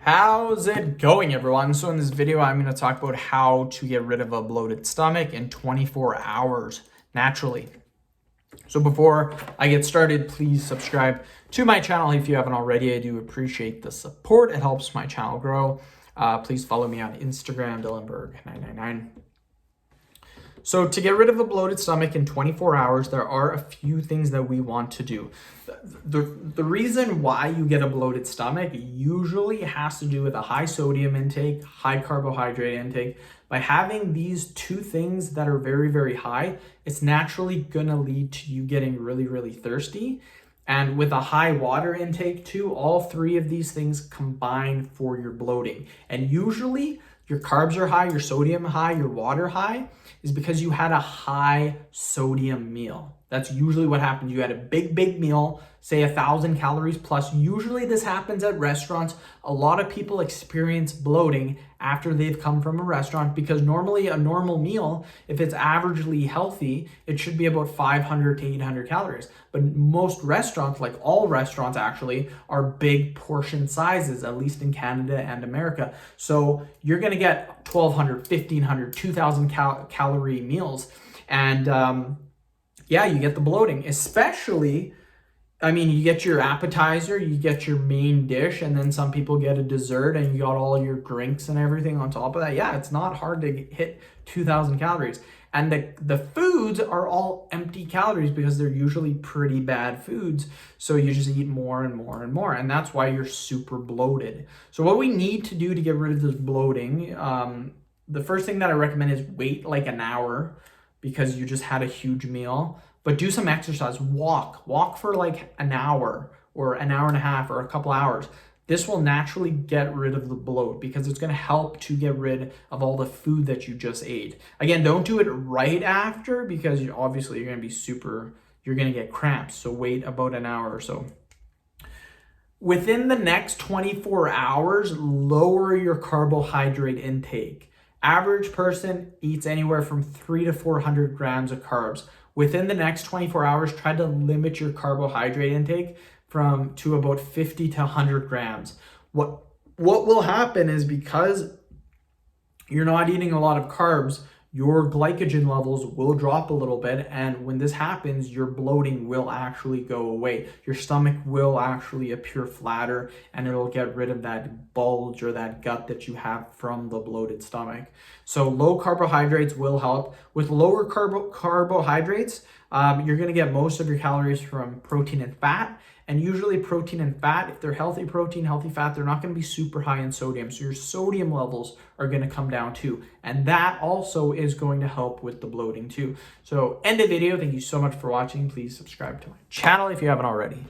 How's it going, everyone? So in this video, I'm going to talk about how to get rid of a bloated stomach in 24 hours naturally. So before I get started, please subscribe to my channel if you haven't already. I do appreciate the support. It helps my channel grow. Please follow me on Instagram, Dylanberg999. So to get rid of a bloated stomach in 24 hours, there are a few things that we want to do. The reason why you get a bloated stomach usually has to do with a high sodium intake, high carbohydrate intake. By having these two things that are very, very high, it's naturally gonna lead to you getting really, really thirsty. And with a high water intake too, all three of these things combine for your bloating. And usually your carbs are high, your sodium high, your water high, is because you had a high sodium meal. That's usually what happens. You had a big meal, say 1,000 calories plus. Usually this happens at restaurants. A lot of people experience bloating after they've come from a restaurant because normally a normal meal, if it's averagely healthy, it should be about 500 to 800 calories. But most restaurants, like all restaurants actually, are big portion sizes, at least in Canada and America. So you're gonna get 1,200, 1,500, 2,000 calorie meals. And yeah, you get the bloating, especially, I mean, you get your appetizer, you get your main dish, and then some people get a dessert and you got all your drinks and everything on top of that. Yeah, it's not hard to hit 2,000 calories. And the foods are all empty calories because they're usually pretty bad foods. So you just eat more and more and more. And that's why you're super bloated. So what we need to do to get rid of this bloating, the first thing that I recommend is wait like an hour because you just had a huge meal, but do some exercise. Walk for like an hour or an hour and a half or a couple hours. This will naturally get rid of the bloat because it's going to help to get rid of all the food that you just ate. Again, don't do it right after because obviously you're going to be you're going to get cramps. So wait about an hour or so. Within the next 24 hours, lower your carbohydrate intake. Average person eats anywhere from 300 to 400 grams of carbs. Within the next 24 hours, try to limit your carbohydrate intake to about 50 to 100 grams. What will happen is because you're not eating a lot of carbs, your glycogen levels will drop a little bit. And when this happens, your bloating will actually go away. Your stomach will actually appear flatter and it'll get rid of that bulge or that gut that you have from the bloated stomach. So low carbohydrates will help. With lower carbohydrates, you're gonna get most of your calories from protein and fat. And usually protein and fat, if they're healthy protein, healthy fat, they're not going to be super high in sodium. So your sodium levels are going to come down too. And that also is going to help with the bloating too. So end the video. Thank you so much for watching. Please subscribe to my channel if you haven't already.